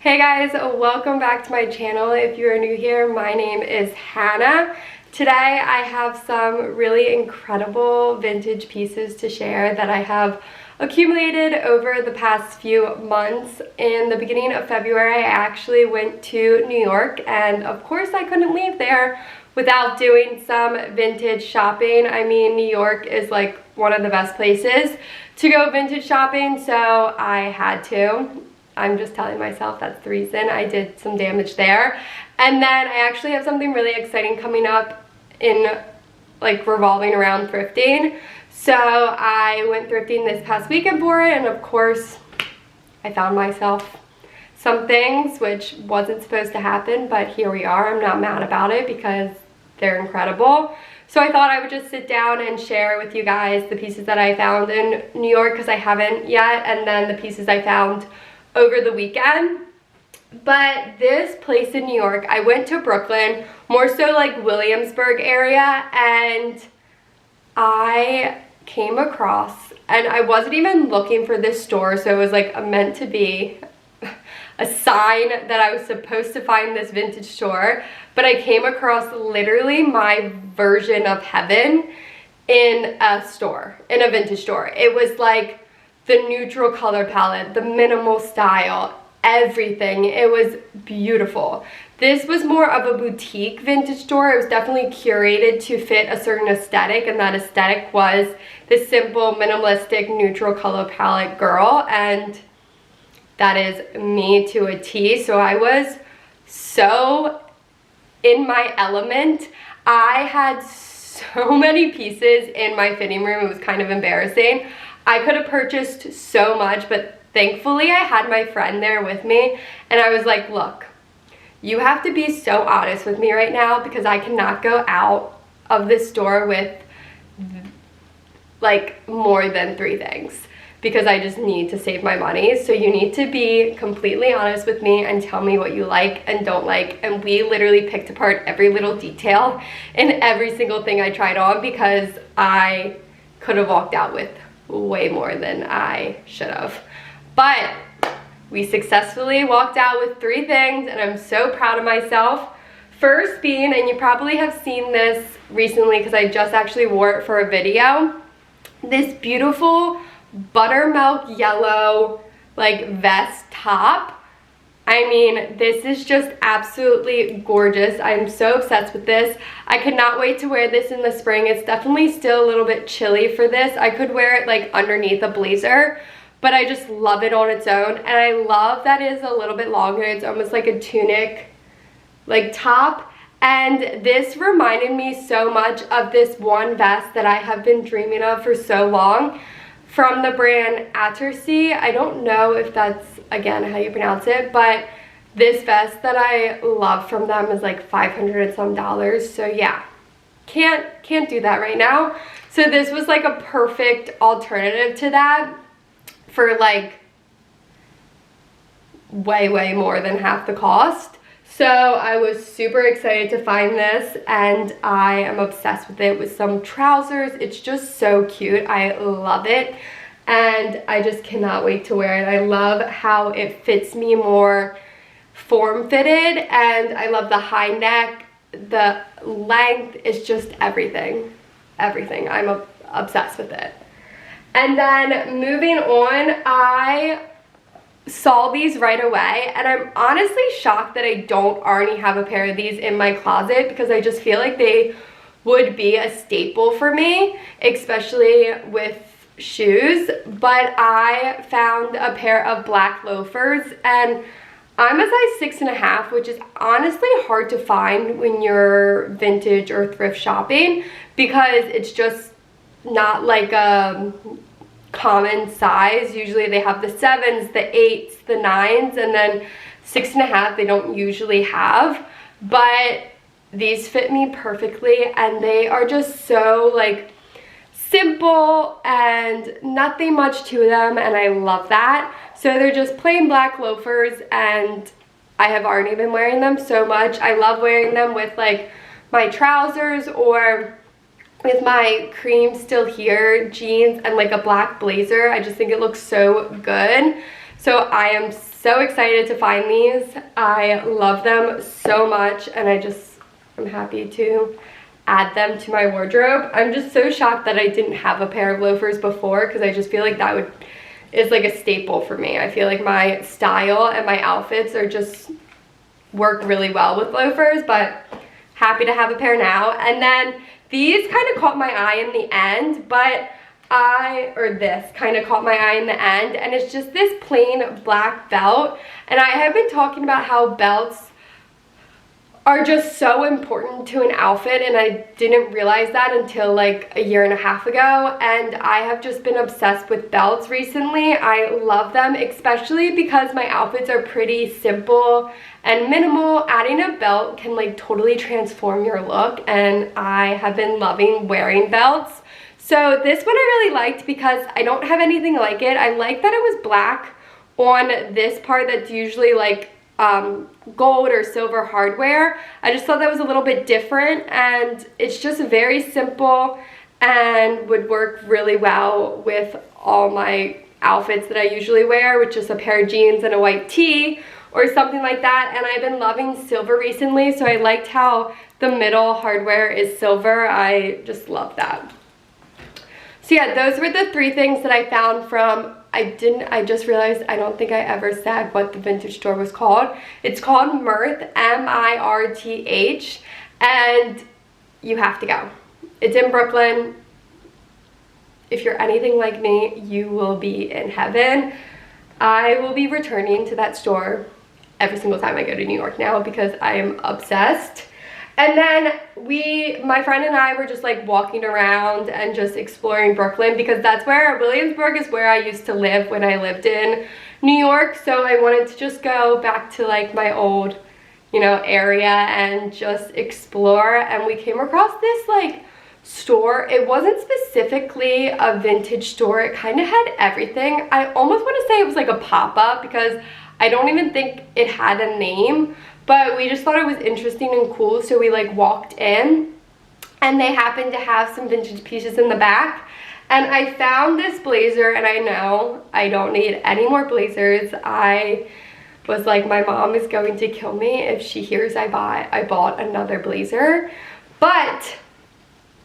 Hey guys, welcome back to my channel. If you are new here, my name is Hannah. Today I have some really incredible vintage pieces to share that I have accumulated over the past few months. In the beginning of February, I actually went to New York, and of course I couldn't leave there without doing some vintage shopping. I mean, New York is like one of the best places to go vintage shopping, so I had to. I'm just telling myself that's the reason I did some damage there. And then I actually have something really exciting coming up in like revolving around thrifting. So I went thrifting this past weekend for it, and of course I found myself some things which wasn't supposed to happen, but here we are. I'm not mad about it because they're incredible. So I thought I would just sit down and share with you guys the pieces that I found in New York, because I haven't yet, and then the pieces I found over the weekend. But this place in New York, I went to Brooklyn, more so like Williamsburg area, and I came across, and I wasn't even looking for this store, so it was like meant to be a sign that I was supposed to find this vintage store, but I came across literally my version of heaven in a store, in a vintage store. It was like the neutral color palette, the minimal style, everything. It was beautiful. This was more of a boutique vintage store. It was definitely curated to fit a certain aesthetic, and that aesthetic was the simple, minimalistic, neutral color palette girl, and that is me to a T. So I was so in my element. I had so many pieces in my fitting room. It was kind of embarrassing. I could have purchased so much, but thankfully I had my friend there with me, and I was like, look, you have to be so honest with me right now, because I cannot go out of this store with like more than 3 things, because I just need to save my money. So you need to be completely honest with me and tell me what you like and don't like. And we literally picked apart every little detail in every single thing I tried on, because I could have walked out with way more than I should have. But we successfully walked out with 3 things, and I'm so proud of myself. First being, and you probably have seen this recently because I just actually wore it for a video, this beautiful buttermilk yellow like vest top. I mean, this is just absolutely gorgeous. I'm so obsessed with this. I could not wait to wear this in the spring. It's definitely still a little bit chilly for this. I could wear it like underneath a blazer, but I just love it on its own. And I love that it is a little bit longer. It's almost like a tunic like top. And this reminded me so much of this one vest that I have been dreaming of for so long, from the brand Attersea. I don't know if that's, again, how you pronounce it, but this vest that I love from them is like $500 and some. So yeah, can't do that right now. So this was like a perfect alternative to that for like way more than half the cost. So I was super excited to find this, and I am obsessed with it with some trousers. It's just so cute. I love it, and I just cannot wait to wear it. I love how it fits me more form-fitted, and I love the high neck. The length is just everything. Everything. I'm obsessed with it. And then moving on, I saw these right away, and I'm honestly shocked that I don't already have a pair of these in my closet, because I just feel like they would be a staple for me, especially with shoes. But I found a pair of black loafers, and I'm a size 6.5, which is honestly hard to find when you're vintage or thrift shopping, because it's just not like a common size. Usually they have the 7s, the 8s, the 9s, and then 6.5 they don't usually have. But these fit me perfectly, and they are just so like simple and nothing much to them, and I love that. So they're just plain black loafers, and I have already been wearing them so much. I love wearing them with like my trousers, or with my cream still here jeans and like a black blazer. I just think it looks so good. So I am so excited to find these. I love them so much, and I'm happy to add them to my wardrobe. I'm just so shocked that I didn't have a pair of loafers before, because I just feel like that is like a staple for me. I feel like my style and my outfits are just work really well with loafers, but happy to have a pair now. And then these kind of caught my eye in the end, this kind of caught my eye in the end, and it's just this plain black belt. And I have been talking about how belts are just so important to an outfit, and I didn't realize that until like a year and a half ago, and I have just been obsessed with belts recently. I love them, especially because my outfits are pretty simple and minimal. Adding a belt can like totally transform your look, and I have been loving wearing belts. So this one I really liked because I don't have anything like it. I like that it was black on this part that's usually like gold or silver hardware. I just thought that was a little bit different, and it's just very simple and would work really well with all my outfits that I usually wear, with just a pair of jeans and a white tee or something like that. And I've been loving silver recently, so I liked how the middle hardware is silver. I just love that. So yeah, those were the 3 things that I found from, I just realized I don't think I ever said what the vintage store was called. It's called Mirth, M-I-R-T-H, and you have to go. It's in Brooklyn. If you're anything like me, you will be in heaven. I will be returning to that store every single time I go to New York now, because I am obsessed. And then my friend and I were just like walking around and just exploring Brooklyn, because that's where, Williamsburg is where I used to live when I lived in New York. So I wanted to just go back to like my old, area and just explore. And we came across this like store. It wasn't specifically a vintage store. It kind of had everything. I almost want to say it was like a pop-up, because I don't even think it had a name. But we just thought it was interesting and cool, so we like walked in, and they happened to have some vintage pieces in the back. And I found this blazer, and I know I don't need any more blazers. I was like, my mom is going to kill me if she hears I bought another blazer. But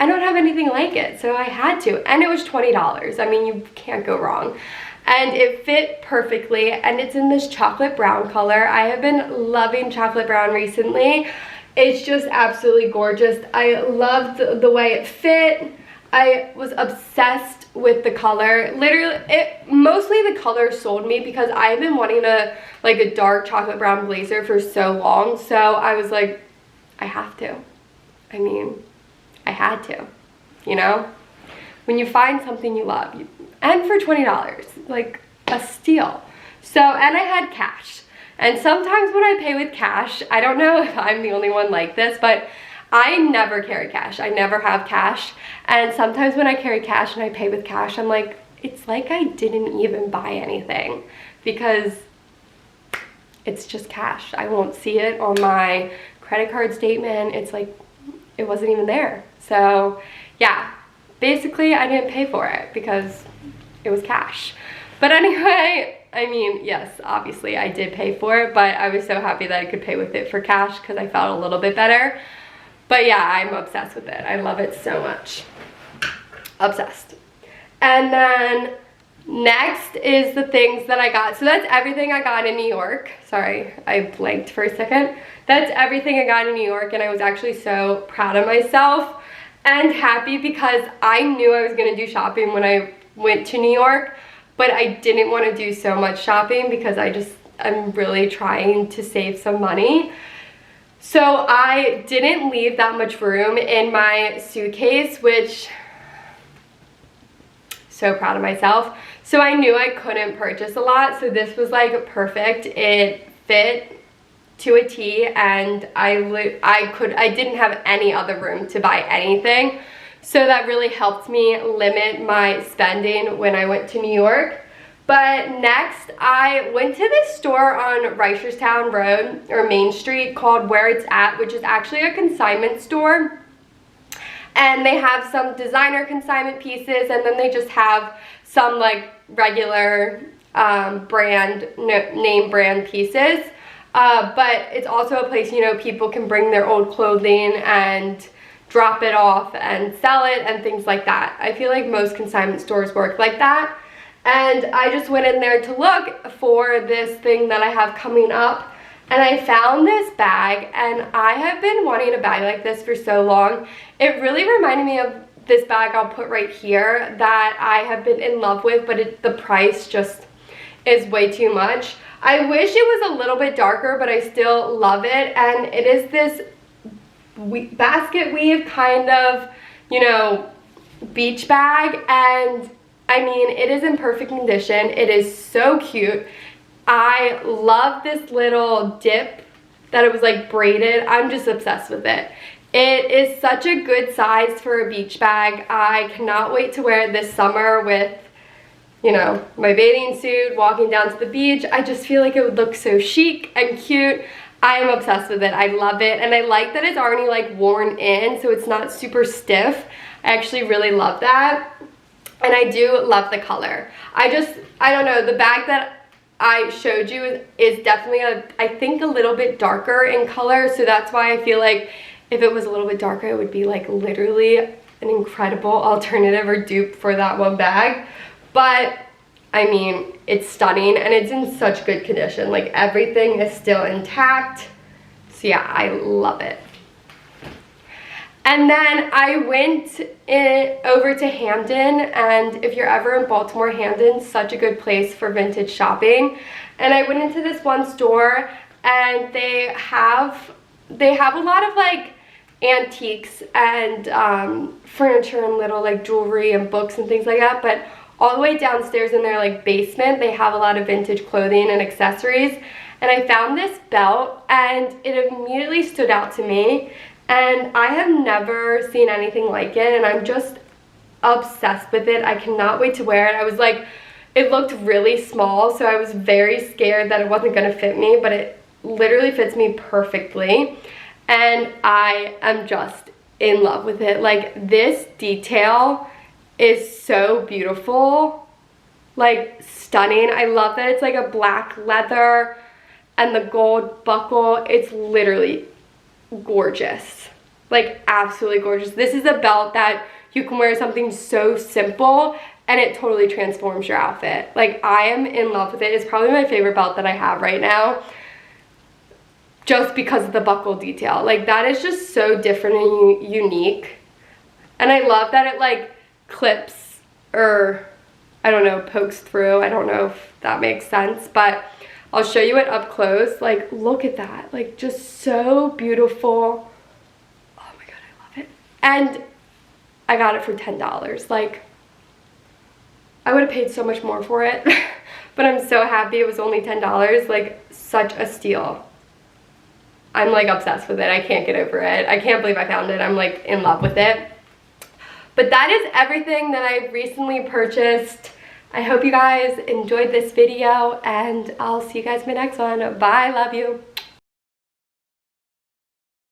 I don't have anything like it, so I had to. And it was $20. I mean, you can't go wrong. And it fit perfectly, and it's in this chocolate brown color. I have been loving chocolate brown recently. It's just absolutely gorgeous. I loved the way it fit. I was obsessed with the color. Literally, mostly the color sold me, because I have been wanting a dark chocolate brown blazer for so long. So I was like, I have to. I mean, I had to, When you find something you love, and for $20, like a steal. So, and I had cash. And sometimes when I pay with cash, I don't know if I'm the only one like this, but I never carry cash. I never have cash. And sometimes when I carry cash and I pay with cash, I'm like, it's like I didn't even buy anything, because it's just cash. I won't see it on my credit card statement. It's like, it wasn't even there. So yeah, basically I didn't pay for it because it was cash. But anyway, I mean, yes, obviously I did pay for it, but I was so happy that I could pay with it for cash, because I felt a little bit better. But yeah, I'm obsessed with it. I love it so much. Obsessed. And then next is the things that I got. So that's everything I got in New York. Sorry, I blanked for a second. That's everything I got in New York, and I was actually so proud of myself and happy, because I knew I was gonna do shopping when I went to New York, but I didn't want to do so much shopping because I'm really trying to save some money. So I didn't leave that much room in my suitcase, which, so proud of myself. So I knew I couldn't purchase a lot, so this was like perfect. It fit to a T, and I didn't have any other room to buy anything. So that really helped me limit my spending when I went to New York. But next, I went to this store on Reisterstown Road, or Main Street, called Where It's At, which is actually a consignment store. And they have some designer consignment pieces, and then they just have some like regular name brand pieces. But it's also a place, you know, people can bring their old clothing and drop it off and sell it and things like that. I feel like most consignment stores work like that. And I just went in there to look for this thing that I have coming up, and I found this bag, and I have been wanting a bag like this for so long. It really reminded me of this bag I'll put right here that I have been in love with, but the price just is way too much. I wish it was a little bit darker, but I still love it. And it is this basket weave kind of, you know, beach bag. And I mean, it is in perfect condition. It is so cute. I love this little dip that it was like braided. I'm just obsessed with it. It is such a good size for a beach bag. I cannot wait to wear it this summer with, you know, my bathing suit, walking down to the beach. I just feel like it would look so chic and cute. I am obsessed with it. I love it. And I like that it's already like worn in, so it's not super stiff. I actually really love that. And I do love the color. I don't know, the bag that I showed you is definitely, I think a little bit darker in color. So that's why I feel like if it was a little bit darker, it would be like literally an incredible alternative or dupe for that one bag. But I mean, it's stunning and it's in such good condition. Like everything is still intact. So yeah, I love it. And then I went over to Hampden, and if you're ever in Baltimore, Hampden's such a good place for vintage shopping. And I went into this one store, and they have a lot of like antiques and furniture and little like jewelry and books and things like that, but all the way downstairs in their like basement, they have a lot of vintage clothing and accessories. And I found this belt, and it immediately stood out to me. And I have never seen anything like it, and I'm just obsessed with it. I cannot wait to wear it. I was like, it looked really small, so I was very scared that it wasn't gonna fit me, but it literally fits me perfectly. And I am just in love with it. Like, this detail is so beautiful, like stunning. I love that it's like a black leather and the gold buckle. It's literally gorgeous, like absolutely gorgeous. This is a belt that you can wear something so simple and it totally transforms your outfit. Like, I am in love with it. It's probably my favorite belt that I have right now, just because of the buckle detail. Like, that is just so different and unique. And I love that it like clips, or I don't know, pokes through. I don't know if that makes sense, but I'll show you it up close. Like, look at that. Like, just so beautiful. Oh my god, I love it. And I got it for $10. Like, I would have paid so much more for it, but I'm so happy it was only $10. Like, such a steal. I'm like obsessed with it. I can't get over it. I can't believe I found it. I'm like in love with it. But that is everything that I recently purchased. I hope you guys enjoyed this video, and I'll see you guys in my next one. Bye, love you.